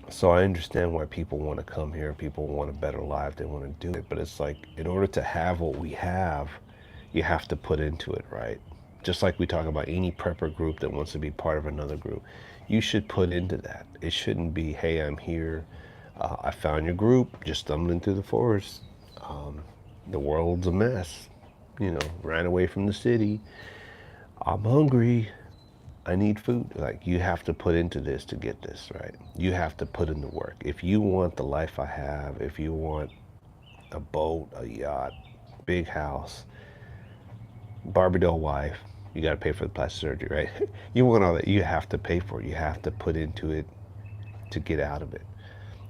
Speaker 1: So I understand why people want to come here. People want a better life. They want to do it. But it's like, in order to have what we have, you have to put into it, right? Just like we talk about any prepper group that wants to be part of another group, you should put into that. It shouldn't be, hey, I'm here. I found your group, just stumbling through the forest. The world's a mess. Ran away from the city. I'm hungry. I need food. Like, you have to put into this to get this, right? You have to put in the work. If you want the life I have, if you want a boat, a yacht, big house, Barbie doll wife, you got to pay for the plastic surgery, right? You want all that, you have to pay for it. You have to put into it to get out of it.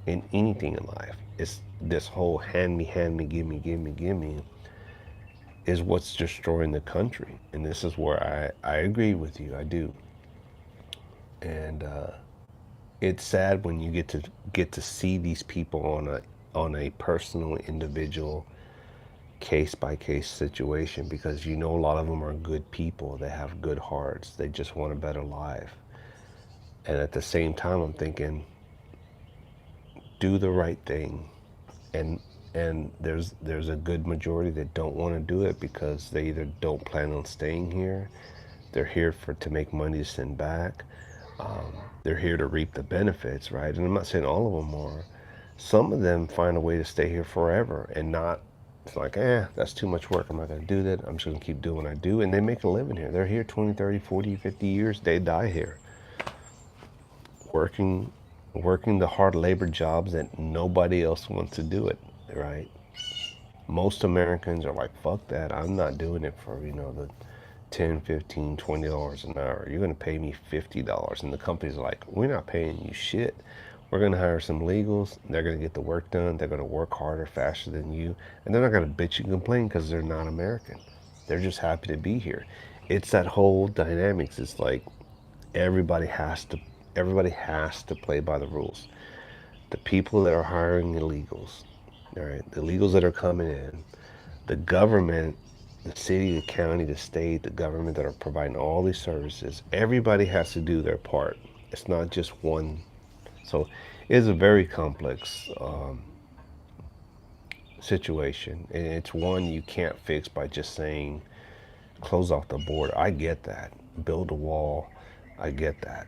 Speaker 1: In anything in life, it's this whole hand me, give me, is what's destroying the country. And this is where I agree with you. I do. And it's sad when you get to see these people on a personal, individual, case by case situation, because a lot of them are good people. They have good hearts. They just want a better life. And at the same time, I'm thinking, do the right thing. And there's a good majority that don't want to do it because they either don't plan on staying here, they're here to make money to send back, they're here to reap the benefits, right? And I'm not saying all of them are. Some of them find a way to stay here forever and not, it's like, that's too much work. I'm not going to do that. I'm just going to keep doing what I do. And they make a living here. They're here 20, 30, 40, 50 years. They die here. Working the hard labor jobs that nobody else wants to do it, right? Most Americans are like, fuck that. I'm not doing it for, the 10, 15, $20 an hour. You're going to pay me $50. And the company's like, we're not paying you shit. We're going to hire some legals. They're going to get the work done. They're going to work harder, faster than you. And they're not going to bitch and complain because they're not American. They're just happy to be here. It's that whole dynamics. It's like everybody has to play by the rules. The people that are hiring illegals, all right, the illegals that are coming in, the government, the city, the county, the state, the government that are providing all these services, everybody has to do their part. It's not just one. So it's a very complex situation. And it's one you can't fix by just saying, close off the border. I get that. Build a wall. I get that.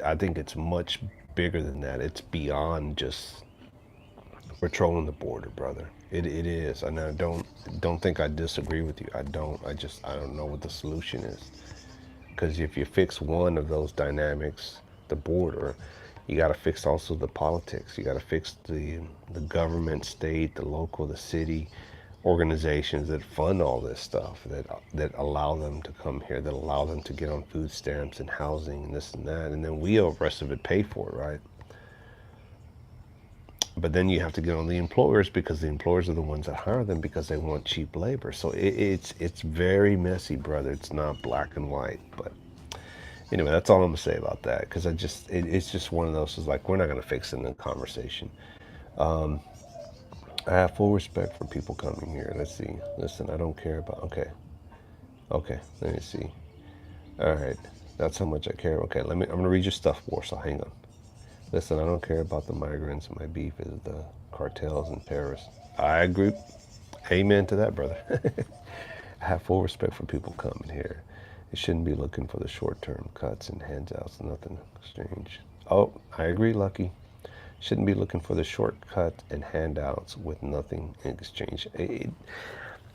Speaker 1: I think it's much bigger than that. It's beyond just patrolling the border, brother. It is. And I don't think I disagree with you. I don't. I don't know what the solution is. Because if you fix one of those dynamics, the border, you got to fix also the politics. You got to fix the government, state, the local, the city organizations that fund all this stuff, that allow them to come here, that allow them to get on food stamps and housing and this and that, and then we, all the rest of it, pay for it, right? But then you have to get on the employers, because the employers are the ones that hire them because they want cheap labor. So it's very messy, brother. It's not black and white. But anyway, that's all I'm gonna say about that, because it's just one of those. Is like, we're not gonna fix it in a conversation. I have full respect for people coming here. Let's see. Listen, I don't care about. Okay. Let me see. All right, that's how much I care. Okay, I'm gonna read your stuff, Warsaw. Hang on. Listen, I don't care about the migrants. My beef is the cartels and terrorists. I agree. Amen to that, brother. I have full respect for people coming here. You shouldn't be looking for the short-term cuts and handouts. Nothing strange. Oh, I agree, Lucky. Shouldn't be looking for the shortcut and handouts with nothing in exchange.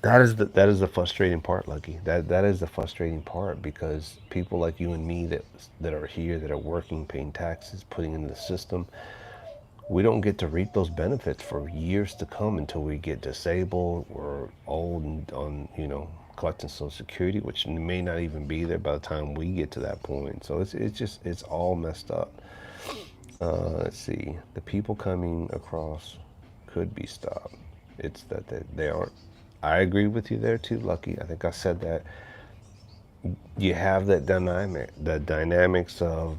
Speaker 1: That is the frustrating part, Lucky. That is the frustrating part because people like you and me that are here, that are working, paying taxes, putting into the system, we don't get to reap those benefits for years to come until we get disabled or old and on, collecting Social Security, which may not even be there by the time we get to that point. So it's all messed up. Let's see. The people coming across could be stopped. It's that they aren't. I agree with you there too, Lucky. I think I said that. You have that dynamic, the dynamics of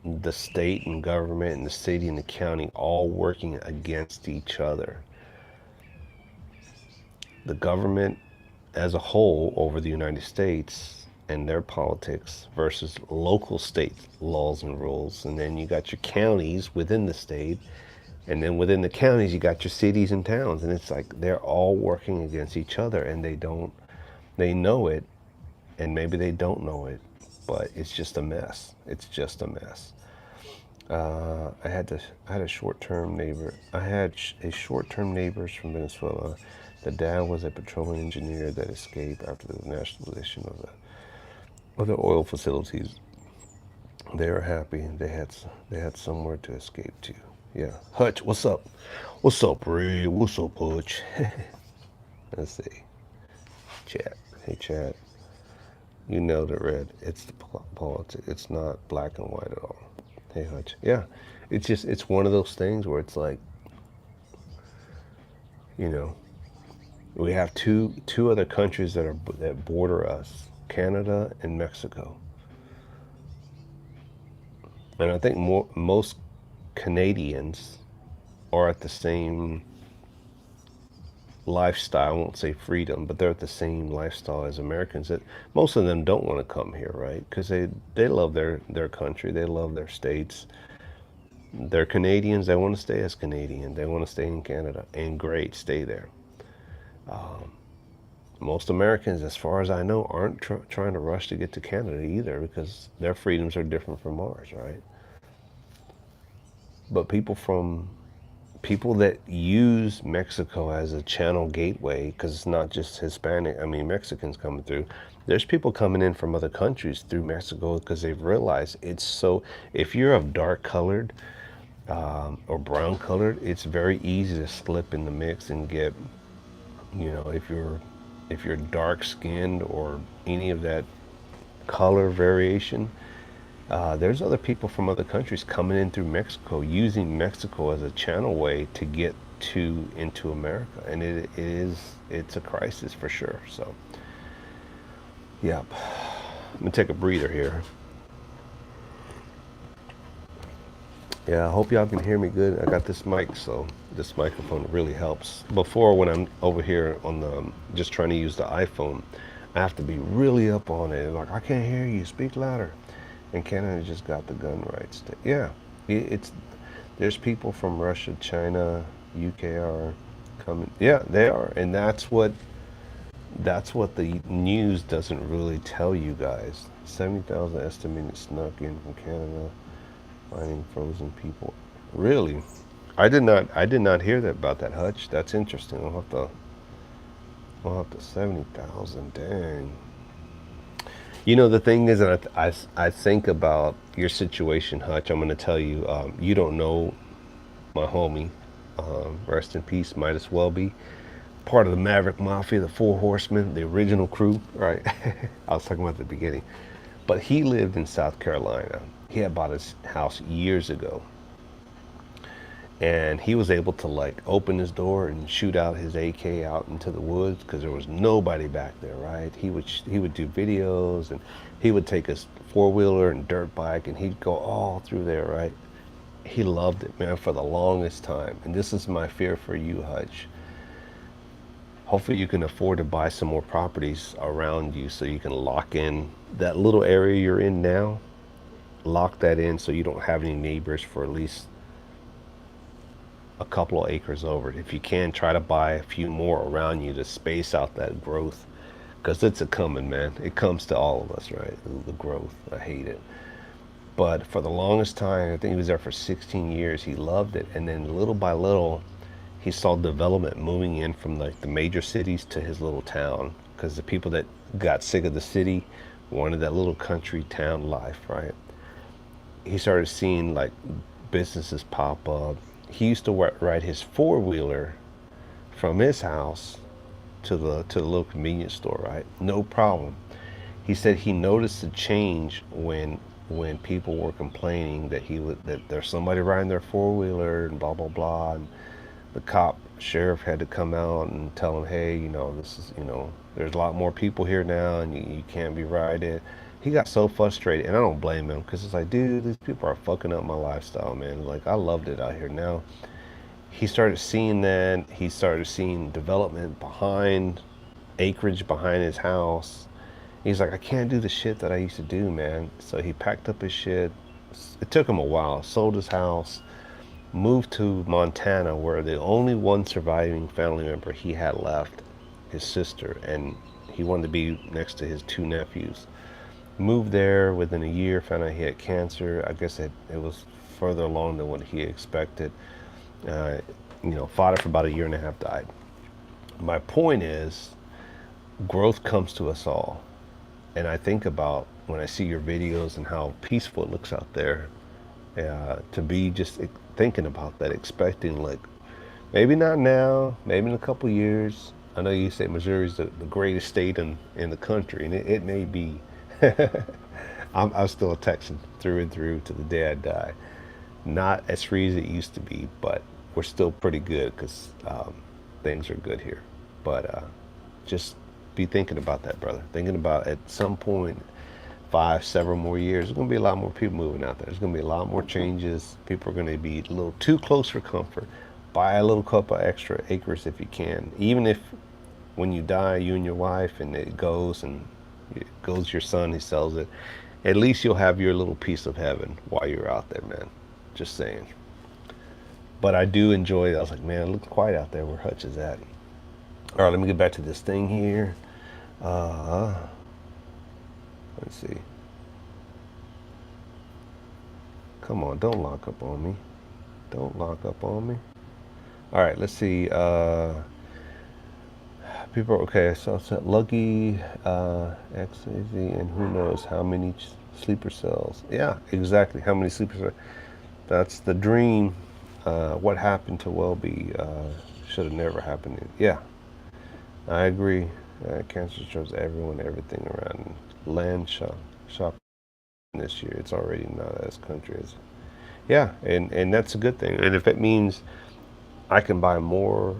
Speaker 1: the state and government and the city and the county all working against each other. The government as a whole over the United States and their politics versus local state laws and rules. And then you got your counties within the state. And then within the counties, you got your cities and towns. And it's like they're all working against each other and they know it. And maybe they don't know it, but it's just a mess. It's just a mess. I had a short-term neighbor. I had a short-term neighbors from Venezuela. The dad was a petroleum engineer that escaped after the nationalization of the oil facilities. They were happy. They had somewhere to escape to. Yeah, Hutch, what's up? What's up, Ray? What's up, Hutch? Let's see. Chat. Hey, chat. You nailed it, Red. It's the politics. It's not black and white at all. Hey, Hutch. Yeah, it's one of those things where it's like, you know, we have two other countries that border us, Canada and Mexico, and I think most Canadians are at the same lifestyle. I won't say freedom, but they're at the same lifestyle as Americans. That most of them don't want to come here, right? Because they love their country, they love their states. They're Canadians. They want to stay as Canadian. They want to stay in Canada, and great, stay there. Most Americans, as far as I know, aren't trying to rush to get to Canada either because their freedoms are different from ours, right? But people that use Mexico as a channel gateway, because it's not just Hispanic, I mean, Mexicans coming through. There's people coming in from other countries through Mexico because they've realized it's so, if you're of dark colored or brown colored, it's very easy to slip in the mix and get, if you're dark skinned or any of that color variation, there's other people from other countries coming in through Mexico, using Mexico as a channel way to get into America, and it's a crisis for sure. So, yep. I'm gonna take a breather here. Yeah, I hope y'all can hear me good. I got this mic, so this microphone really helps. Before, when I'm over here on the just trying to use the iPhone, I have to be really up on it. Like, I can't hear you. Speak louder. And Canada just got the gun rights. Yeah, it's there's people from Russia, China, UK are coming. Yeah, they are, and that's what the news doesn't really tell you guys. 70,000 estimated snuck in from Canada, finding frozen people. Really, I did not hear that about that, Hutch. That's interesting. I'll have to 70,000. Dang. The thing is that I think about your situation, Hutch. I'm going to tell you, you don't know my homie, rest in peace, might as well be, part of the Maverick Mafia, the Four Horsemen, the original crew, right? I was talking about the beginning. But he lived in South Carolina. He had bought his house years ago. And he was able to like open his door and shoot out his AK out into the woods because there was nobody back there, right? He would do videos, and he would take his four-wheeler and dirt bike and he'd go all through there, right? He loved it, man, for the longest time. And this is my fear for you, Hutch. Hopefully you can afford to buy some more properties around you so you can lock in that little area you're in now. Lock that in so you don't have any neighbors for at least a couple of acres over it. If you can, try to buy a few more around you to space out that growth, because it's a coming, man. It comes to all of us, right? The growth. I hate it. But for the longest time, I think he was there for 16 years. He loved it, and then little by little, he saw development moving in from like the major cities to his little town because the people that got sick of the city wanted that little country town life, right? He started seeing like businesses pop up. He used to ride his four-wheeler from his house to the little convenience store, right? No problem. He said he noticed a change when people were complaining that he would that there's somebody riding their four-wheeler and blah blah blah, and the sheriff had to come out and tell him, hey, this is, there's a lot more people here now, and you can't be riding. He got so frustrated, and I don't blame him because it's like, dude, these people are fucking up my lifestyle, man. Like, I loved it out here. Now he started seeing that. He started seeing development behind acreage behind his house. He's like, I can't do the shit that I used to do, man. So he packed up his shit. It took him a while. Sold his house, moved to Montana, where the only one surviving family member he had left, his sister, and he wanted to be next to his two nephews. Moved there within a year, found out he had cancer. I guess it was further along than what he expected. Uh, fought it for about a year and a half, died. My point is, growth comes to us all. And I think about when I see your videos and how peaceful it looks out there, to be just thinking about that, expecting like, maybe not now, maybe in a couple years. I know you say Missouri's the greatest state in the country, and it may be. I'm still a Texan through and through to the day I die. Not as free as it used to be, but we're still pretty good because things are good here. But just be thinking about that, brother. Thinking about at some point, 5, several more years, there's going to be a lot more people moving out there. There's going to be a lot more changes. People are going to be a little too close for comfort. Buy a little couple extra acres if you can. Even if when you die, you and your wife, and it goes your son, he sells it. At least you'll have your little piece of heaven while you're out there, man. Just saying. But I do enjoy it. I was like, man, it looks quiet out there where Hutch is at. All right, let me get back to this thing here. Let's see. Come on, don't lock up on me. Don't lock up on me. All right, let's see. People, okay, so it's Lucky, XAZ, and who knows how many sleeper cells. Yeah, exactly. How many sleeper cells? That's the dream. What happened to Welby should have never happened. Yeah, I agree. Cancer shows everyone everything around land shop this year. It's already not as country as. Yeah, and that's a good thing. And if it means I can buy more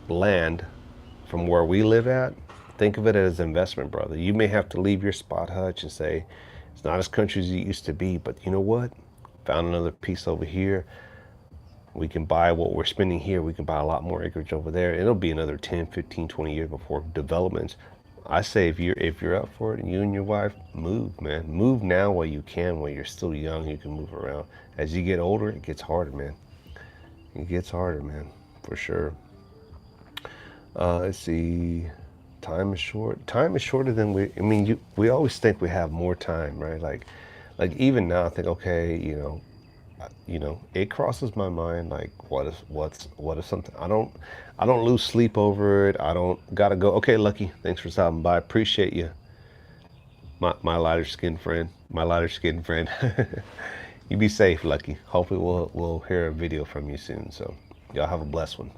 Speaker 1: land from where we live at, think of it as investment, brother. You may have to leave your spot, Hutch, and say it's not as country as it used to be, but you know what? Found another piece over here. We can buy what we're spending here. We can buy a lot more acreage over there. It'll be another 10, 15, 20 years before developments. I say if you're up for it, and you and your wife, move, man. Move now while you can. While you're still young, you can move around. As you get older, it gets harder, man. It gets harder, man, for sure. Let's see. Time is short. Time is shorter than we always think we have more time, right? Like even now, I think, okay, it crosses my mind, like, what if something, I don't lose sleep over it. I don't gotta go, okay, Lucky, thanks for stopping by, appreciate you, my lighter skinned friend, you be safe, Lucky. Hopefully we'll hear a video from you soon, so y'all have a blessed one.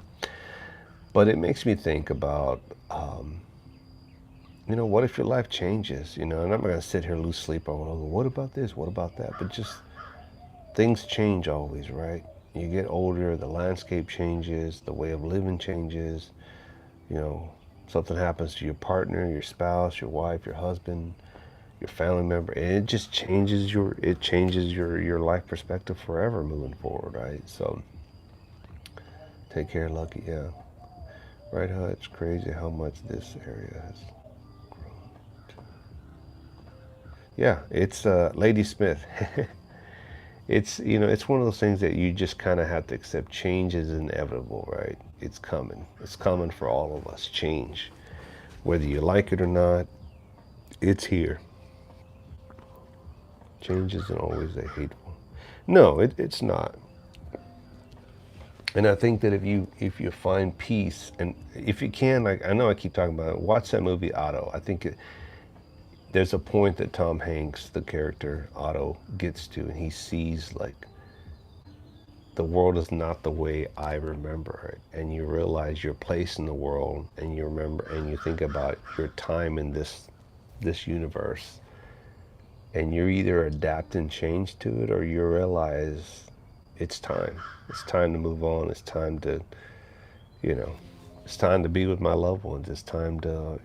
Speaker 1: But it makes me think about what if your life changes, and I'm not gonna sit here and lose sleep over, what about this, what about that, but just things change always, right? You get older, the landscape changes, the way of living changes. Something happens to your partner, your spouse, your wife, your husband, your family member, and it just changes your life perspective forever moving forward, right? So take care, Lucky. Yeah, right, Hutch. Crazy how much this area has grown. Yeah, it's Lady Smith. It's one of those things that you just kind of have to accept. Change is inevitable, right? It's coming. It's coming for all of us. Change, whether you like it or not, it's here. Change isn't always a hateful. No, it's not. And I think that if you find peace, and if you can, like, I know I keep talking about it, watch that movie Otto. I think there's a point that Tom Hanks, the character Otto, gets to, and he sees like the world is not the way I remember it, and you realize your place in the world, and you remember and you think about your time in this universe, and you either adapt and change to it, or you realize it's time. It's time to move on. It's time to, you know, it's time to be with my loved ones. It's time to,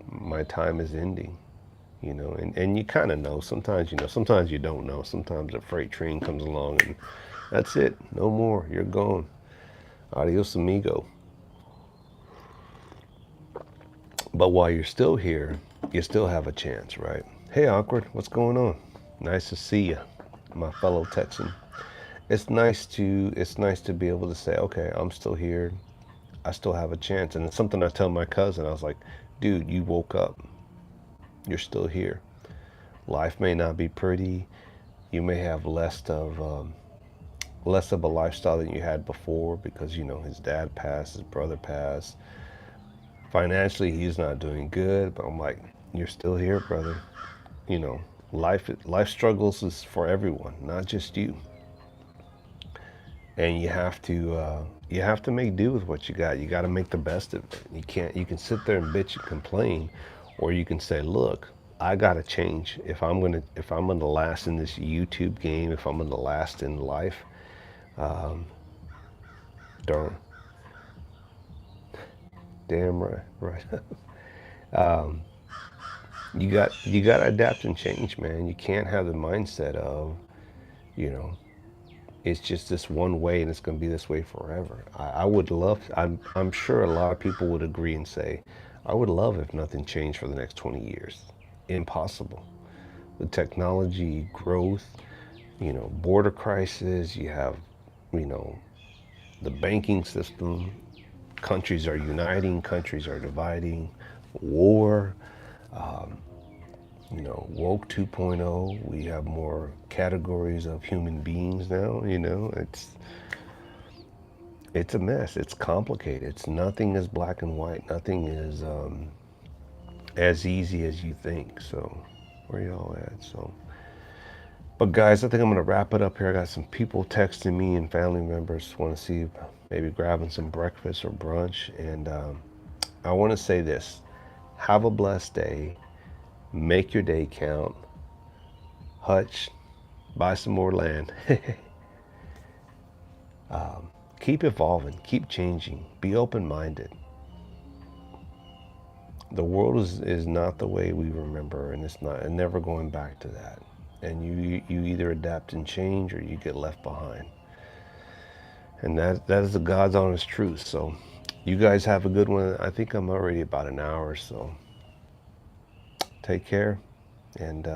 Speaker 1: my time is ending. And you kind of know. Sometimes you know. Sometimes you don't know. Sometimes a freight train comes along and that's it. No more. You're gone. Adios, amigo. But while you're still here, you still have a chance, right? Hey, Awkward, what's going on? Nice to see you, my fellow Texan. It's nice to be able to say, okay, I'm still here. I still have a chance. And it's something I tell my cousin. I was like, dude, you woke up. You're still here. Life may not be pretty. You may have less of a lifestyle than you had before because his dad passed, his brother passed. Financially, he's not doing good. But I'm like, you're still here, brother. You know, life struggles is for everyone, not just you. And you have to make do with what you got. You got to make the best of it. You can sit there and bitch and complain, or you can say, look, I got to change. If I'm gonna last in this YouTube game, if I'm gonna last in life, darn, damn right, right. You got to adapt and change, man. You can't have the mindset of, you know, it's just this one way and it's going to be this way forever. I would love, I'm sure a lot of people would agree and say, I would love if nothing changed for the next 20 years. Impossible. The technology growth, border crisis, you have, you know, the banking system, countries are uniting, countries are dividing, war, woke 2.0, we have more categories of human beings now, it's a mess. It's complicated. It's nothing is black and white. Nothing is as easy as you think. So, where y'all at? So, but guys, I think I'm gonna wrap it up here. I got some people texting me and family members want to see maybe grabbing some breakfast or brunch, and I want to say this: have a blessed day. Make your day count. Hutch, buy some more land. Keep evolving. Keep changing. Be open-minded. The world is not the way we remember, and it's not, and never going back to that. And you either adapt and change, or you get left behind. And that is the God's honest truth. So, you guys have a good one. I think I'm already about an hour, so take care, and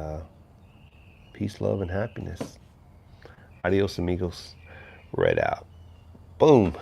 Speaker 1: peace, love, and happiness. Adios, amigos. Red out. Boom.